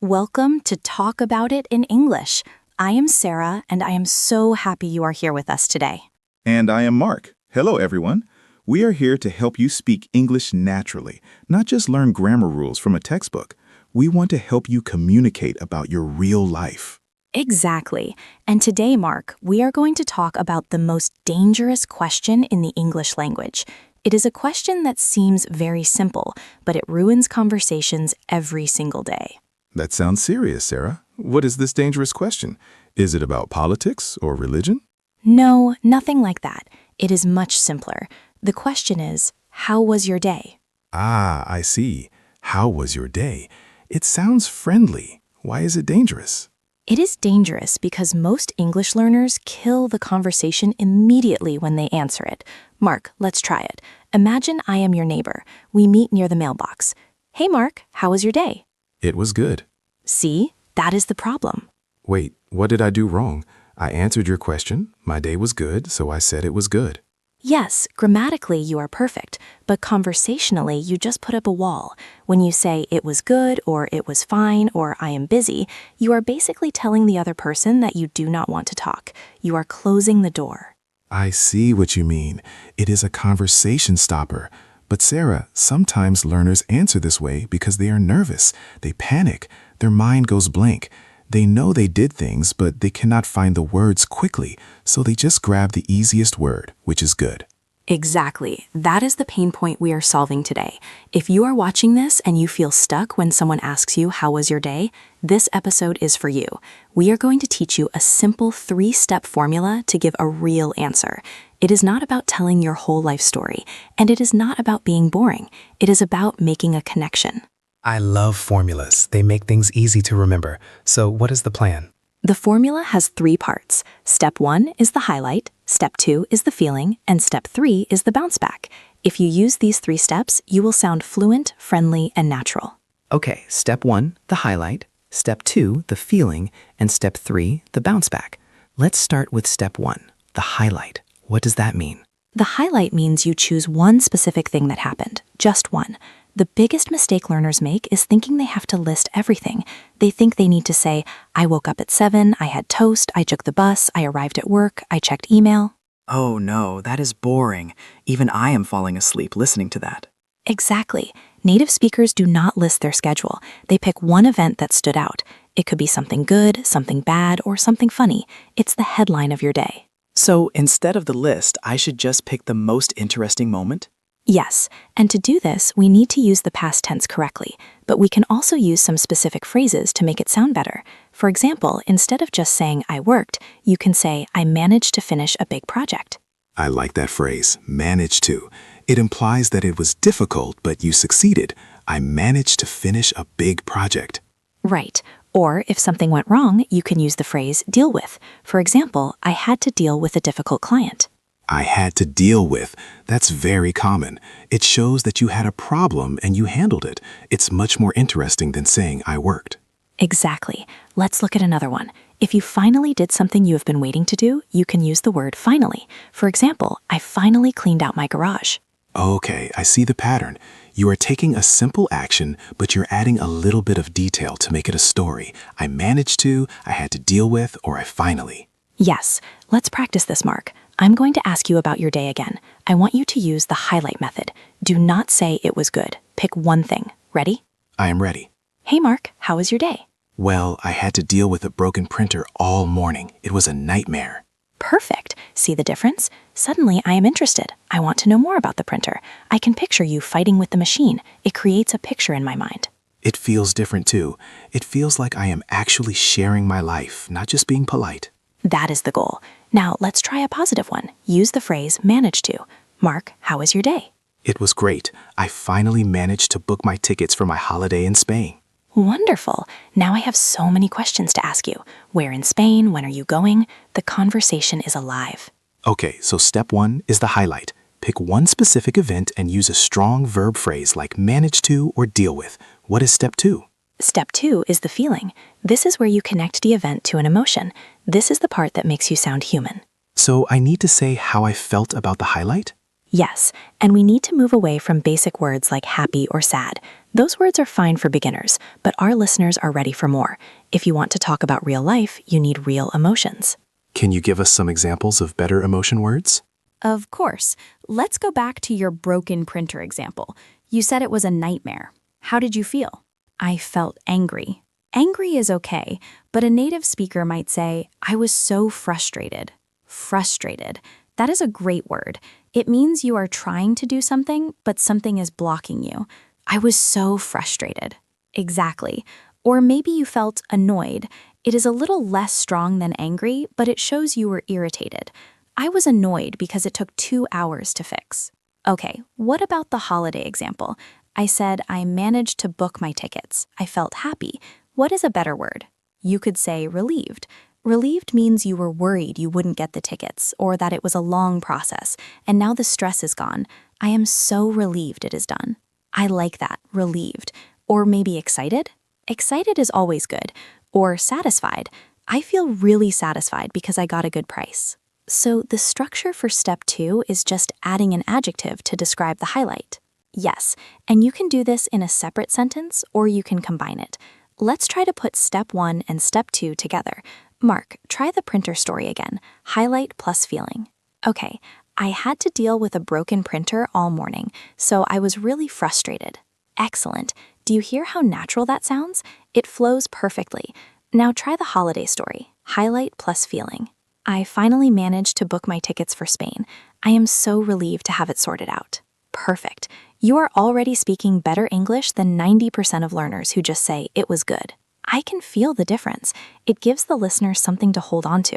Welcome to Talk About It in English. I am Sarah, and I am so happy you are here with us today. And I am Mark. Hello, everyone. We are here to help you speak English naturally, not just learn grammar rules from a textbook. We want to help you communicate about your real life. Exactly. And today, Mark, we are going to talk about the most dangerous question in the English language. It is a question that seems very simple, but it ruins conversations every single day. That sounds serious, Sarah. What is this dangerous question? Is it about politics or religion? No, nothing like that. It is much simpler. The question is, how was your day? Ah, I see. How was your day? It sounds friendly. Why is it dangerous? It is dangerous because most English learners kill the conversation immediately when they answer it. Mark, let's try it. Imagine I am your neighbor. We meet near the mailbox. Hey, Mark, how was your day? It was good. See, that is the problem. Wait, what did I do wrong? I answered your question. My day was good, so I said it was good. Yes, grammatically you are perfect, but conversationally you just put up a wall. When you say it was good or it was fine or I am busy, you are basically telling the other person that you do not want to talk. You are closing the door. I see what you mean. It is a conversation stopper. But Sarah, sometimes learners answer this way because they are nervous. They panic. Their mind goes blank. They know they did things, but they cannot find the words quickly, so they just grab the easiest word, which is good. Exactly. That is the pain point we are solving today. If you are watching this and you feel stuck when someone asks you, how was your day? This episode is for you. We are going to teach you a simple 3-step formula to give a real answer. It is not about telling your whole life story, and it is not about being boring. It is about making a connection. I love formulas. They make things easy to remember. So what is the plan? The formula has 3 parts. Step 1 is the highlight, step 2 is the feeling, and step 3 is the bounce back. If you use these 3 steps, you will sound fluent, friendly, and natural. Okay, step 1, the highlight, step 2, the feeling, and step 3, the bounce back. Let's start with step 1, the highlight. What does that mean? The highlight means you choose one specific thing that happened, just one. The biggest mistake learners make is thinking they have to list everything. They think they need to say, I woke up at 7, I had toast, I took the bus, I arrived at work, I checked email. Oh no, that is boring. Even I am falling asleep listening to that. Exactly. Native speakers do not list their schedule. They pick one event that stood out. It could be something good, something bad, or something funny. It's the headline of your day. So instead of the list, I should just pick the most interesting moment? Yes, and to do this, we need to use the past tense correctly, but we can also use some specific phrases to make it sound better. For example, instead of just saying I worked, you can say I managed to finish a big project. I like that phrase, managed to. It implies that it was difficult, but you succeeded. I managed to finish a big project. Right. Or if something went wrong, you can use the phrase deal with. For example, I had to deal with a difficult client. I had to deal with. That's very common. It shows that you had a problem and you handled it. It's much more interesting than saying I worked. Exactly. Let's look at another one. If you finally did something you have been waiting to do, you can use the word finally. For example, I finally cleaned out my garage. Okay, I see the pattern. You are taking a simple action, but you're adding a little bit of detail to make it a story. I managed to, I had to deal with, or I finally. Yes, let's practice this, Mark. I'm going to ask you about your day again. I want you to use the highlight method. Do not say it was good. Pick one thing. Ready? I am ready. Hey, Mark, how was your day? Well, I had to deal with a broken printer all morning. It was a nightmare. Perfect. See the difference? Suddenly, I am interested. I want to know more about the printer. I can picture you fighting with the machine. It creates a picture in my mind. It feels different too. It feels like I am actually sharing my life, not just being polite. That is the goal. Now, let's try a positive one. Use the phrase manage to. Mark, how was your day? It was great. I finally managed to book my tickets for my holiday in Spain. Wonderful. Now I have so many questions to ask you. Where in Spain? When are you going? The conversation is alive. Okay, so step 1 is the highlight. Pick one specific event and use a strong verb phrase like manage to or deal with. What is step 2? Step 2 is the feeling. This is where you connect the event to an emotion. This is the part that makes you sound human. So I need to say how I felt about the highlight? Yes, and we need to move away from basic words like happy or sad. Those words are fine for beginners, but our listeners are ready for more. If you want to talk about real life, you need real emotions. Can you give us some examples of better emotion words? Of course. Let's go back to your broken printer example. You said it was a nightmare. How did you feel? I felt angry. Angry is okay, but a native speaker might say, I was so frustrated. Frustrated. That is a great word. It means you are trying to do something, but something is blocking you. I was so frustrated. Exactly. Or maybe you felt annoyed. It is a little less strong than angry, but it shows you were irritated. I was annoyed because it took 2 hours to fix. Okay, what about the holiday example? I said I managed to book my tickets. I felt happy. What is a better word? You could say relieved. Relieved means you were worried you wouldn't get the tickets or that it was a long process, and now the stress is gone. I am so relieved it is done. I like that, relieved. Or maybe excited? Excited is always good. Or satisfied. I feel really satisfied because I got a good price. So the structure for step 2 is just adding an adjective to describe the highlight. Yes, and you can do this in a separate sentence or you can combine it. Let's try to put step 1 and step 2 together. Mark, try the printer story again. Highlight plus feeling. Okay, I had to deal with a broken printer all morning, so I was really frustrated. Excellent. Do you hear how natural that sounds? It flows perfectly. Now try the holiday story. Highlight plus feeling. I finally managed to book my tickets for Spain. I am so relieved to have it sorted out. Perfect. You are already speaking better English than 90% of learners who just say it was good. I can feel the difference. It gives the listener something to hold on to.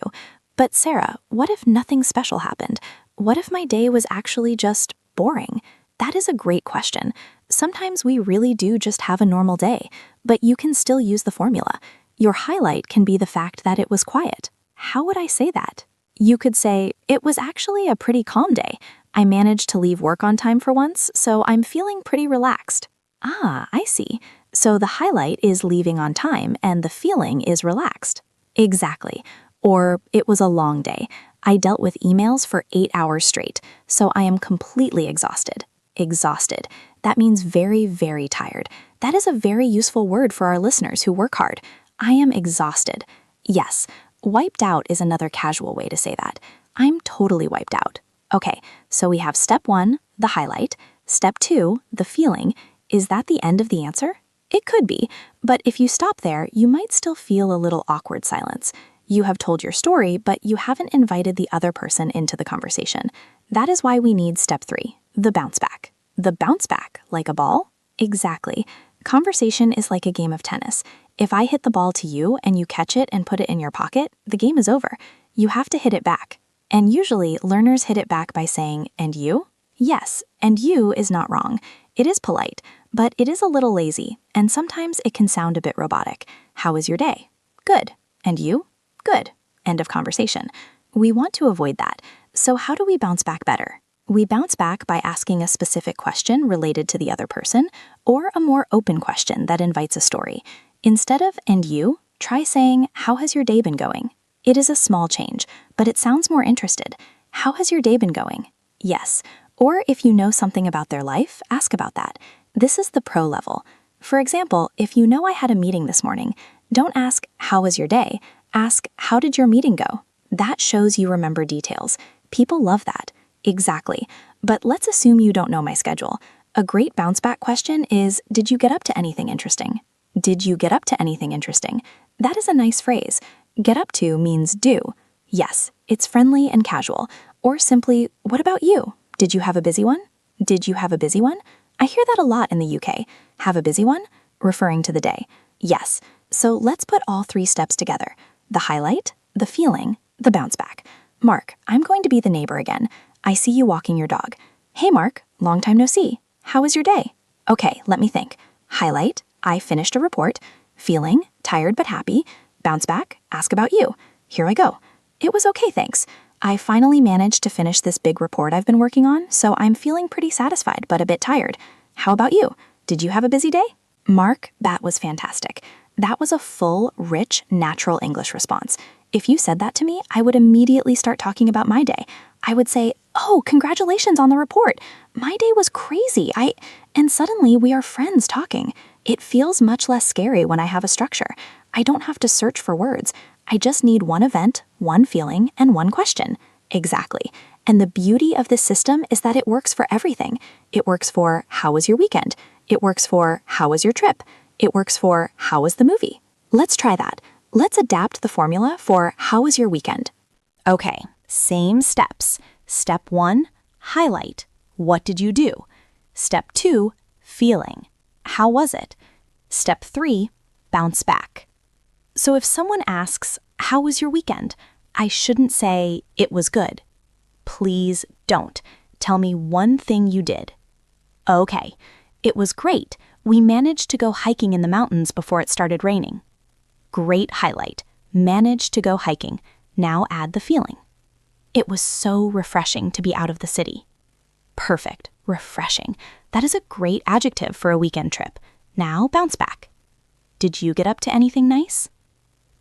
But Sarah, what if nothing special happened? What if my day was actually just boring? That is a great question. Sometimes we really do just have a normal day, but you can still use the formula. Your highlight can be the fact that it was quiet. How would I say that? You could say, it was actually a pretty calm day. I managed to leave work on time for once, so I'm feeling pretty relaxed. Ah, I see. So the highlight is leaving on time and the feeling is relaxed. Exactly. Or it was a long day. I dealt with emails for 8 hours straight, so I am completely exhausted. Exhausted. That means very, very tired. That is a very useful word for our listeners who work hard. I am exhausted. Yes, wiped out is another casual way to say that. I'm totally wiped out. Okay, so we have step 1, the highlight. Step 2, the feeling. Is that the end of the answer? It could be, but if you stop there, you might still feel a little awkward silence. You have told your story, but you haven't invited the other person into the conversation. That is why we need step 3, the bounce back. The bounce back, like a ball? Exactly. Conversation is like a game of tennis. If I hit the ball to you and you catch it and put it in your pocket, the game is over. You have to hit it back. And usually, learners hit it back by saying, and you? Yes, and you is not wrong. It is polite, but it is a little lazy, and sometimes it can sound a bit robotic. How was your day? Good. And you? Good. End of conversation. We want to avoid that. So how do we bounce back better? We bounce back by asking a specific question related to the other person, or a more open question that invites a story. Instead of, and you, try saying, how has your day been going? It is a small change, but it sounds more interested. How has your day been going? Yes. Or if you know something about their life, ask about that. This is the pro level. For example, if you know I had a meeting this morning, don't ask, how was your day? Ask, how did your meeting go? That shows you remember details. People love that. Exactly. But let's assume you don't know my schedule. A great bounce back question is, did you get up to anything interesting? Did you get up to anything interesting? That is a nice phrase. Get up to means do. Yes, it's friendly and casual. Or simply, what about you? Did you have a busy one? Did you have a busy one? I hear that a lot in the UK. Have a busy one? Referring to the day. Yes. So let's put all 3 steps together. The highlight, the feeling, the bounce back. Mark, I'm going to be the neighbor again. I see you walking your dog. Hey Mark, long time no see. How was your day? Okay, let me think. Highlight, I finished a report. Feeling, tired but happy. Bounce back, ask about you. Here I go. It was okay, thanks. I finally managed to finish this big report I've been working on, so I'm feeling pretty satisfied but a bit tired. How about you? Did you have a busy day? Mark, that was fantastic. That was a full, rich, natural English response. If you said that to me, I would immediately start talking about my day. I would say, "Oh, congratulations on the report. My day was crazy. And suddenly we are friends talking. It feels much less scary when I have a structure. I don't have to search for words. I just need one event, one feeling, and one question." Exactly. And the beauty of this system is that it works for everything. It works for how was your weekend? It works for how was your trip? It works for how was the movie? Let's try that. Let's adapt the formula for how was your weekend. Okay, same steps. Step 1, highlight. What did you do? Step 2, feeling. How was it? Step 3, bounce back. So if someone asks, "How was your weekend?" I shouldn't say, "It was good." Please don't. Tell me one thing you did. Okay, it was great. We managed to go hiking in the mountains before it started raining. Great highlight. Managed to go hiking. Now add the feeling. It was so refreshing to be out of the city. Perfect. Refreshing. That is a great adjective for a weekend trip. Now bounce back. Did you get up to anything nice?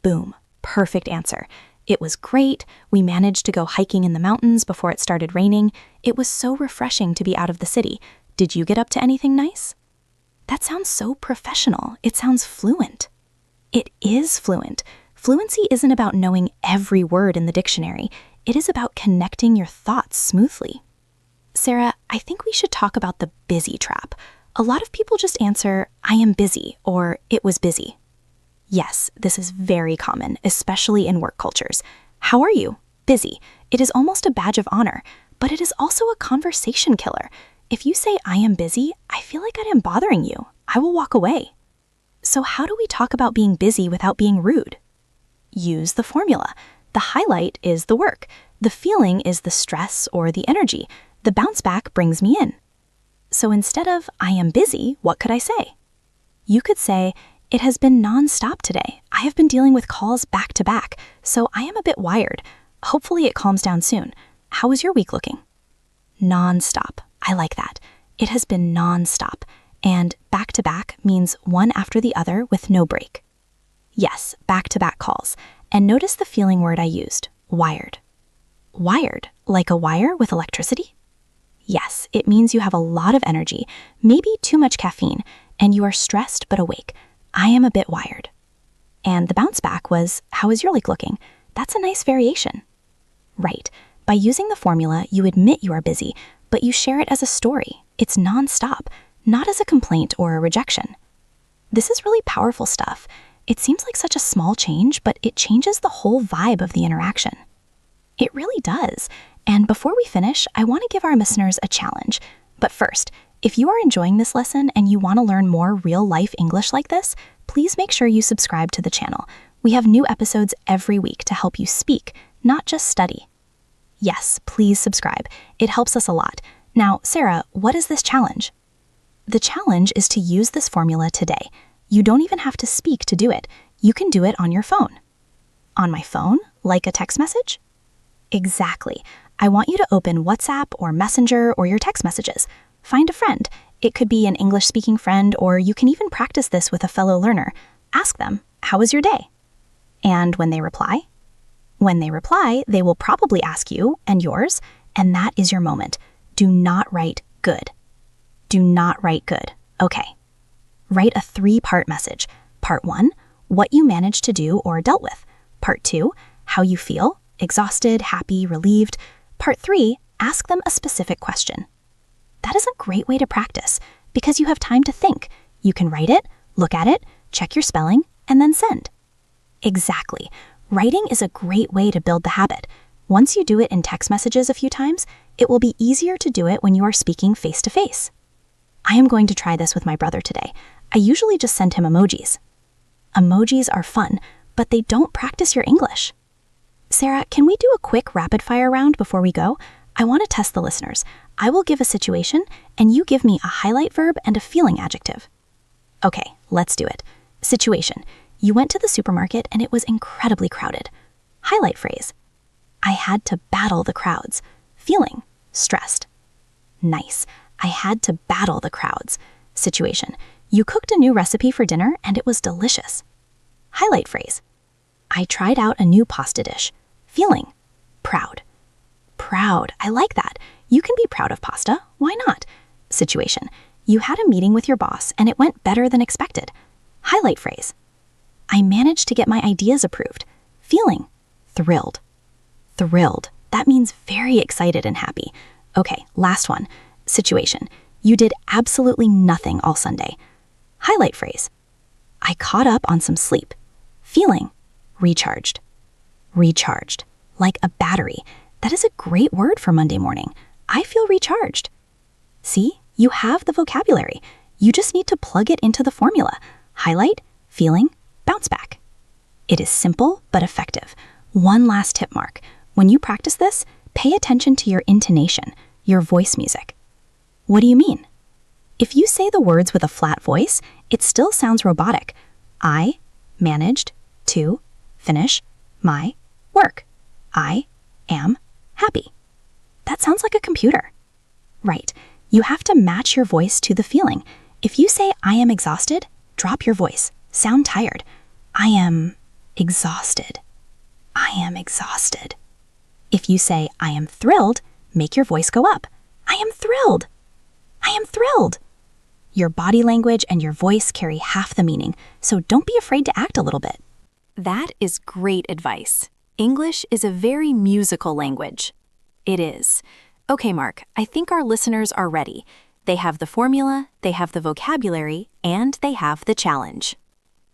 Boom. Perfect answer. It was great. We managed to go hiking in the mountains before it started raining. It was so refreshing to be out of the city. Did you get up to anything nice? That sounds so professional. It sounds fluent. It is fluent. Fluency isn't about knowing every word in the dictionary. It is about connecting your thoughts smoothly. Sarah, I think we should talk about the busy trap. A lot of people just answer, "I am busy," or "it was busy." Yes, this is very common, especially in work cultures. How are you? Busy. It is almost a badge of honor, but it is also a conversation killer. If you say, "I am busy," I feel like I am bothering you. I will walk away. So how do we talk about being busy without being rude? Use the formula. The highlight is the work. The feeling is the stress or the energy. The bounce back brings me in. So instead of, "I am busy," what could I say? You could say, "It has been non-stop today. I have been dealing with calls back to back, so I am a bit wired. Hopefully it calms down soon. How is your week looking?" Non-stop. I like that. It has been non-stop. And back to back means one after the other with no break. Yes, back to back calls. And notice the feeling word I used, wired. Wired, like a wire with electricity? Yes, it means you have a lot of energy, maybe too much caffeine, and you are stressed but awake. I am a bit wired. And the bounce back was, "How is your week looking?" That's a nice variation. Right. By using the formula, you admit you are busy, but you share it as a story. It's non-stop, not as a complaint or a rejection. This is really powerful stuff. It seems like such a small change, but it changes the whole vibe of the interaction. It really does. And before we finish, I want to give our listeners a challenge. But first, if you are enjoying this lesson and you want to learn more real-life English like this, please make sure you subscribe to the channel. We have new episodes every week to help you speak, not just study. Yes, please subscribe. It helps us a lot. Now, Sarah, what is this challenge? The challenge is to use this formula today. You don't even have to speak to do it. You can do it on your phone. On my phone? Like a text message? Exactly. I want you to open WhatsApp or Messenger or your text messages. Find a friend. It could be an English-speaking friend, or you can even practice this with a fellow learner. Ask them, "How was your day?" And when they reply? When they reply, they will probably ask you and yours, and that is your moment. Do not write good. Do not write good. Okay. Write a 3-part message. Part 1, what you managed to do or dealt with. Part 2, how you feel, exhausted, happy, relieved. Part 3, ask them a specific question. That is a great way to practice because you have time to think. You can write it, look at it, check your spelling, and then send. Exactly. Writing is a great way to build the habit. Once you do it in text messages a few times, it will be easier to do it when you are speaking face-to-face. I am going to try this with my brother today. I usually just send him emojis. Emojis are fun, but they don't practice your English. Sarah, can we do a quick rapid-fire round before we go? I want to test the listeners. I will give a situation, and you give me a highlight verb and a feeling adjective. Okay, let's do it. Situation. You went to the supermarket and it was incredibly crowded. Highlight phrase. I had to battle the crowds. Feeling. Stressed. Nice. I had to battle the crowds. Situation. You cooked a new recipe for dinner and it was delicious. Highlight phrase. I tried out a new pasta dish. Feeling. Proud. proud. I like that. You can be proud of pasta. Why not? Situation. You had a meeting with your boss and it went better than expected. Highlight phrase. I managed to get my ideas approved. Feeling. Thrilled. Thrilled. That means very excited and happy. Okay, last one. Situation. You did absolutely nothing all Sunday. Highlight phrase. I caught up on some sleep. Feeling. Recharged. Recharged. Like a battery. That is a great word for Monday morning. I feel recharged. See, you have the vocabulary. You just need to plug it into the formula. Highlight, feeling, bounce back. It is simple but effective. One last tip, Mark. When you practice this, pay attention to your intonation, your voice music. What do you mean? If you say the words with a flat voice, it still sounds robotic. I managed to finish my work. I am happy. That sounds like a computer. Right. You have to match your voice to the feeling. If you say, I am exhausted, drop your voice. Sound tired. I am exhausted. I am exhausted. If you say, I am thrilled, make your voice go up. I am thrilled. I am thrilled. Your body language and your voice carry half the meaning, so don't be afraid to act a little bit. That is great advice. English is a very musical language. It is. Okay, Mark, I think our listeners are ready. They have the formula, they have the vocabulary, and they have the challenge.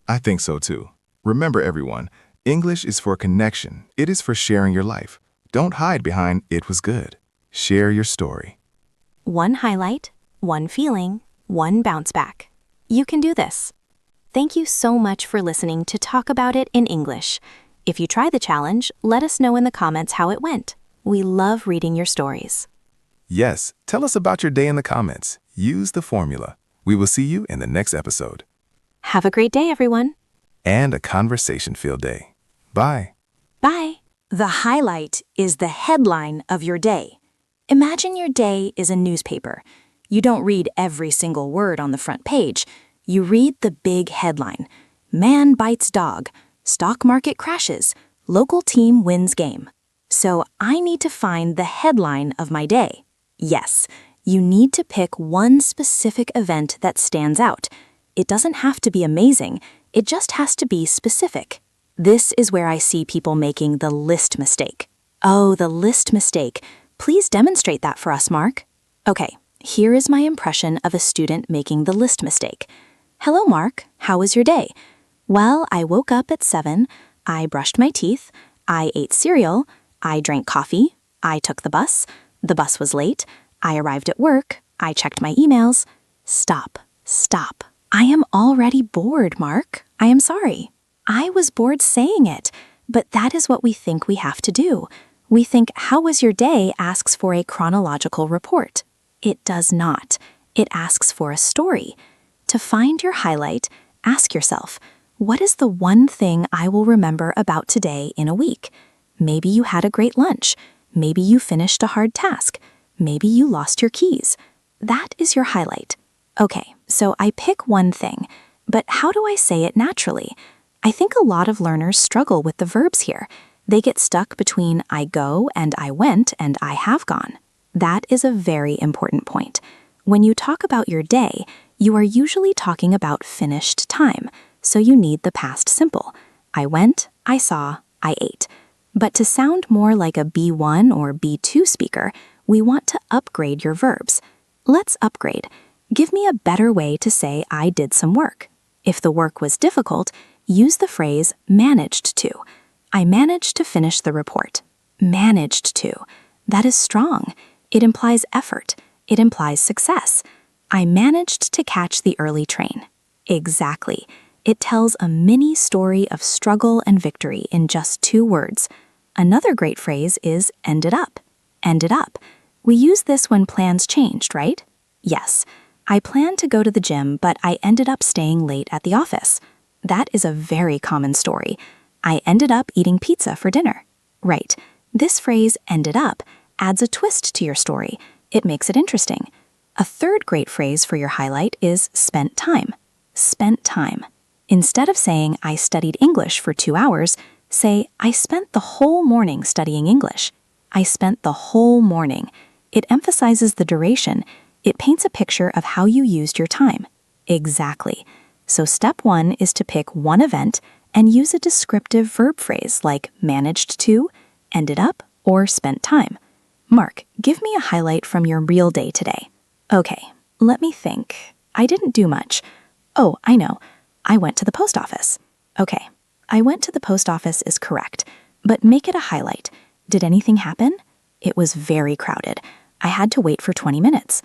I think so too. Remember, everyone, English is for connection. It is for sharing your life. Don't hide behind "it was good." Share your story. One highlight, one feeling, one bounce back. You can do this. Thank you so much for listening to Talk About It in English. If you try the challenge, let us know in the comments how it went. We love reading your stories. Yes, tell us about your day in the comments. Use the formula. We will see you in the next episode. Have a great day, everyone. And a conversation-filled day. Bye. Bye. The highlight is the headline of your day. Imagine your day is a newspaper. You don't read every single word on the front page. You read the big headline. Man bites dog. Stock market crashes. Local team wins game. So I need to find the headline of my day. Yes, you need to pick one specific event that stands out. It doesn't have to be amazing. It just has to be specific. This is where I see people making the list mistake. Oh, the list mistake. Please demonstrate that for us, Mark. Okay, here is my impression of a student making the list mistake. Hello, Mark. How was your day? Well, I woke up at 7. I brushed my teeth. I ate cereal. I drank coffee. I took the bus. The bus was late. I arrived at work. I checked my emails. Stop. Stop. I am already bored, Mark. I am sorry. I was bored saying it, but that is what we think we have to do. We think, how was your day asks for a chronological report. It does not. It asks for a story. To find your highlight, ask yourself, what is the one thing I will remember about today in a week? Maybe you had a great lunch. Maybe you finished a hard task. Maybe you lost your keys. That is your highlight. Okay, so I pick one thing, but how do I say it naturally? I think a lot of learners struggle with the verbs here. They get stuck between I go and I went and I have gone. That is a very important point. When you talk about your day, you are usually talking about finished time, so you need the past simple. I went, I saw, I ate. But to sound more like a B1 or B2 speaker, we want to upgrade your verbs. Let's upgrade. Give me a better way to say I did some work. If the work was difficult, use the phrase managed to. I managed to finish the report. Managed to. That is strong. It implies effort. It implies success. I managed to catch the early train. Exactly. It tells a mini story of struggle and victory in just 2 words. Another great phrase is ended up. Ended up. We use this when plans changed, right? Yes. I planned to go to the gym, but I ended up staying late at the office. That is a very common story. I ended up eating pizza for dinner. Right. This phrase, ended up, adds a twist to your story. It makes it interesting. A third great phrase for your highlight is spent time. Spent time. Instead of saying, I studied English for 2 hours, say, I spent the whole morning studying English. I spent the whole morning. It emphasizes the duration. It paints a picture of how you used your time. Exactly. So step 1 is to pick one event and use a descriptive verb phrase like managed to, ended up, or spent time. Mark, give me a highlight from your real day today. Okay, let me think. I didn't do much. Oh, I know. I went to the post office. Okay, I went to the post office is correct, but make it a highlight. Did anything happen? It was very crowded. I had to wait for 20 minutes.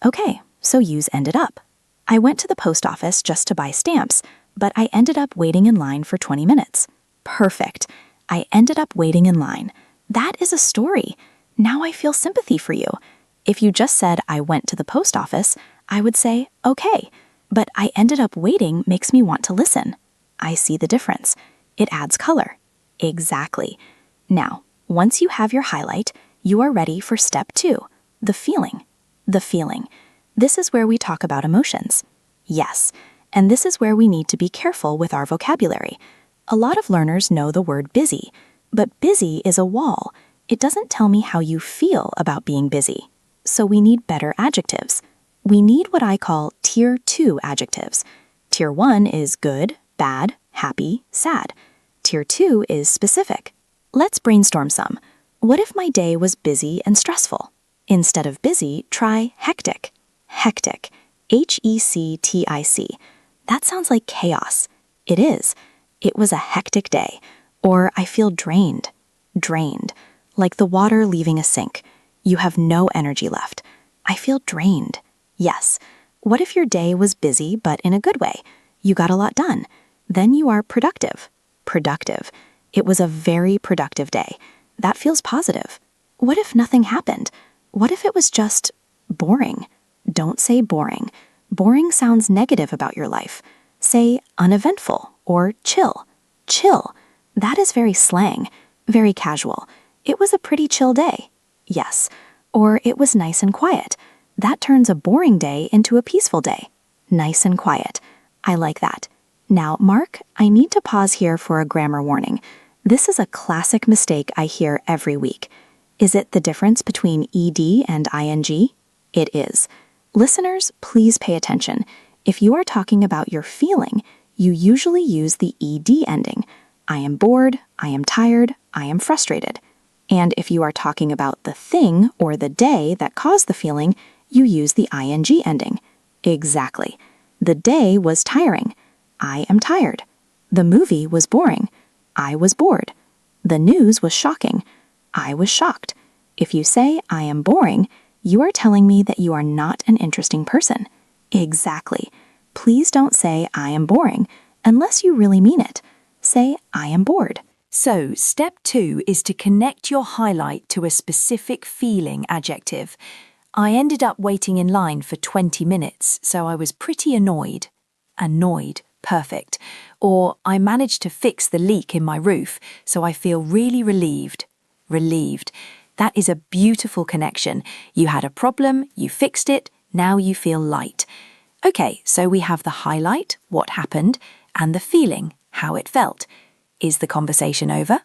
Okay, so use ended up. I went to the post office just to buy stamps, but I ended up waiting in line for 20 minutes. Perfect. I ended up waiting in line. That is a story. Now I feel sympathy for you. If you just said I went to the post office, I would say, okay, but I ended up waiting makes me want to listen. I see the difference. It adds color. Exactly. Now, once you have your highlight, you are ready for step 2, the feeling. The feeling. This is where we talk about emotions. Yes, and this is where we need to be careful with our vocabulary. A lot of learners know the word busy, but busy is a wall. It doesn't tell me how you feel about being busy. So we need better adjectives. We need what I call Tier 2 adjectives. Tier 1 is good, bad, happy, sad. Tier 2 is specific. Let's brainstorm some. What if my day was busy and stressful? Instead of busy, try hectic. Hectic. Hectic. That sounds like chaos. It is. It was a hectic day. Or I feel drained. Drained. Like the water leaving a sink. You have no energy left. I feel drained. Yes. What if your day was busy but in a good way? You got a lot done. Then you are productive. Productive. It was a very productive day. That feels positive. What if nothing happened? What if it was just boring? Don't say boring. Boring sounds negative about your life. Say uneventful or chill. Chill. That is very slang, very casual. It was a pretty chill day. Yes. Or it was nice and quiet. That turns a boring day into a peaceful day. Nice and quiet. I like that. Now, Mark, I need to pause here for a grammar warning. This is a classic mistake I hear every week. Is it the difference between ed and ing? It is. Listeners, please pay attention. If you are talking about your feeling, you usually use the ed ending. I am bored, I am tired, I am frustrated. And if you are talking about the thing or the day that caused the feeling, you use the ing ending. Exactly. The day was tiring. I am tired. The movie was boring. I was bored. The news was shocking. I was shocked. If you say I am boring, you are telling me that you are not an interesting person. Exactly. Please don't say I am boring unless you really mean it. Say I am bored. So, step 2 is to connect your highlight to a specific feeling adjective. I ended up waiting in line for 20 minutes, so I was pretty annoyed. Annoyed. Perfect. Or I managed to fix the leak in my roof, so I feel really relieved. Relieved. That is a beautiful connection. You had a problem, you fixed it, now you feel light. Okay, so we have the highlight, what happened, and the feeling, how it felt. Is the conversation over?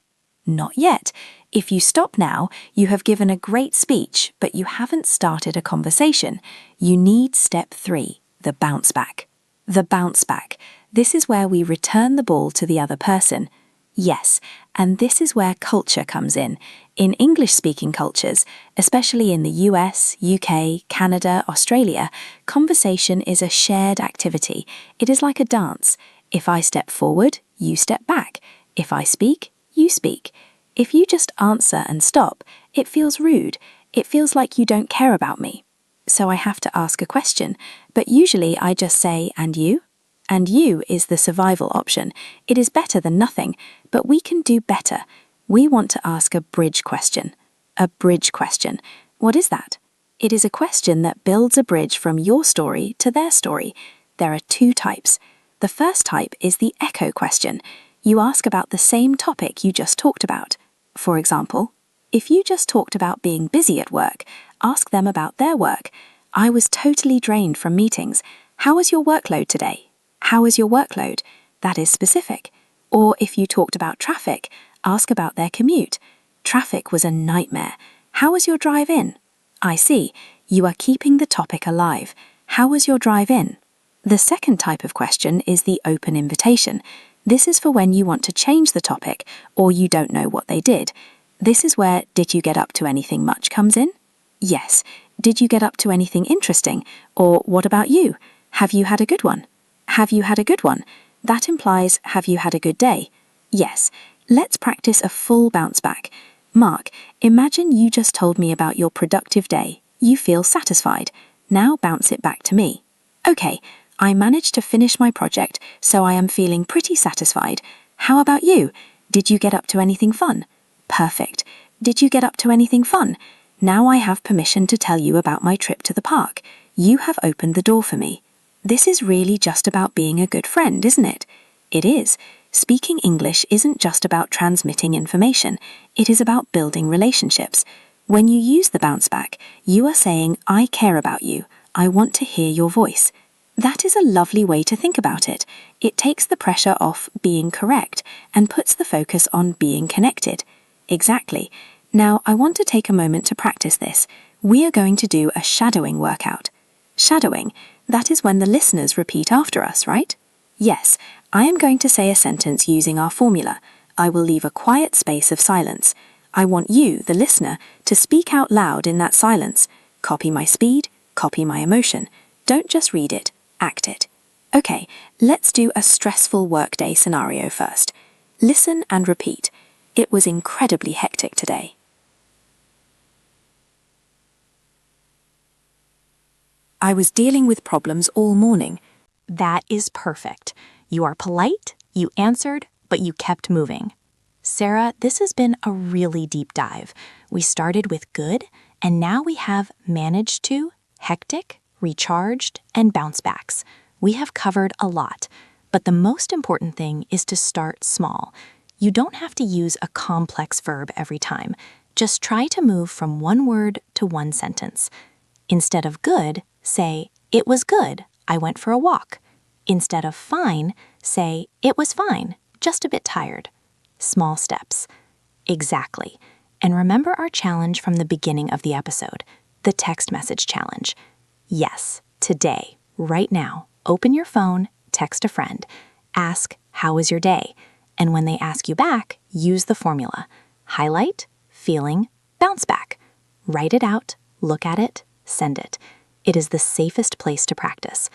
Not yet. If you stop now, you have given a great speech, but you haven't started a conversation. You need step 3, the bounce back. The bounce back. This is where we return the ball to the other person. Yes, and this is where culture comes in. In English-speaking cultures, especially in the US, UK, Canada, Australia, conversation is a shared activity. It is like a dance. If I step forward, you step back. If I speak, you speak. If you just answer and stop, it feels rude. It feels like you don't care about me. So I have to ask a question, but usually I just say, and you? And you is the survival option. It is better than nothing, but we can do better. We want to ask a bridge question. A bridge question. What is that? It is a question that builds a bridge from your story to their story. There are 2 types. The first type is the echo question. You ask about the same topic you just talked about. For example, if you just talked about being busy at work, ask them about their work. I was totally drained from meetings. How was your workload today? How is your workload? That is specific. Or if you talked about traffic, ask about their commute. Traffic was a nightmare. How was your drive in? I see. You are keeping the topic alive. How was your drive in? The second type of question is the open invitation. This is for when you want to change the topic or you don't know what they did. This is where "did you get up to anything much" comes in. Yes. Did you get up to anything interesting? Or what about you? Have you had a good one? Have you had a good one? That implies have you had a good day? Yes. Let's practice a full bounce back. Mark, imagine you just told me about your productive day. You feel satisfied. Now bounce it back to me. Okay, I managed to finish my project, so I am feeling pretty satisfied. How about you? Did you get up to anything fun? Perfect. Did you get up to anything fun? Now I have permission to tell you about my trip to the park. You have opened the door for me. This is really just about being a good friend, isn't it? It is. Speaking English isn't just about transmitting information. It is about building relationships. When you use the bounce back, you are saying, I care about you. I want to hear your voice. That is a lovely way to think about it. It takes the pressure off being correct and puts the focus on being connected. Exactly. Now, I want to take a moment to practice this. We are going to do a shadowing workout. Shadowing, that is when the listeners repeat after us, right? Yes, I am going to say a sentence using our formula. I will leave a quiet space of silence. I want you, the listener, to speak out loud in that silence. Copy my speed, copy my emotion. Don't just read it, act it. Okay, let's do a stressful workday scenario first. Listen and repeat. It was incredibly hectic today. I was dealing with problems all morning. That is perfect. You are polite, you answered, but you kept moving. Sarah, this has been a really deep dive. We started with good, and now we have managed to, hectic, recharged, and bounce backs. We have covered a lot, but the most important thing is to start small. You don't have to use a complex verb every time. Just try to move from one word to one sentence. Instead of good, say, it was good, I went for a walk. Instead of fine, say, it was fine, just a bit tired. Small steps. Exactly. And remember our challenge from the beginning of the episode, the text message challenge. Yes, today, right now, open your phone, text a friend, ask, how was your day? And when they ask you back, use the formula. Highlight, feeling, bounce back. Write it out, look at it, send it. It is the safest place to practice.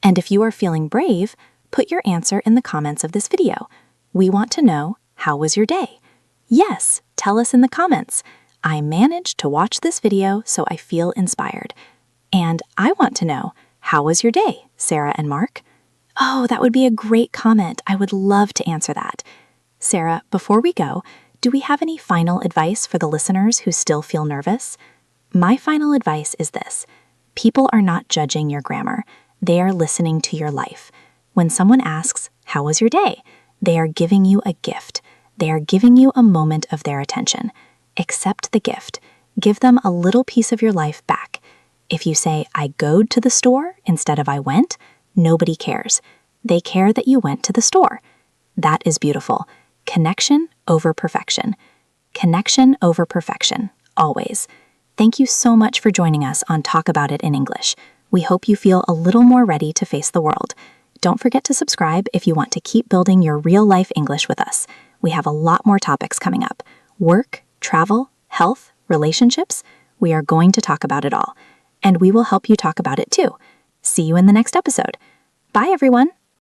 And if you are feeling brave, put your answer in the comments of this video. We want to know, how was your day? Yes, tell us in the comments. I managed to watch this video, so I feel inspired. And I want to know, how was your day, Sarah and Mark? Oh, that would be a great comment. I would love to answer that. Sarah, before we go, do we have any final advice for the listeners who still feel nervous? My final advice is this. People are not judging your grammar. They are listening to your life. When someone asks, how was your day? They are giving you a gift. They are giving you a moment of their attention. Accept the gift. Give them a little piece of your life back. If you say, I goed to the store instead of I went, nobody cares. They care that you went to the store. That is beautiful. Connection over perfection. Connection over perfection, always. Thank you so much for joining us on Talk About It in English. We hope you feel a little more ready to face the world. Don't forget to subscribe if you want to keep building your real-life English with us. We have a lot more topics coming up. Work, travel, health, relationships. We are going to talk about it all. And we will help you talk about it too. See you in the next episode. Bye, everyone.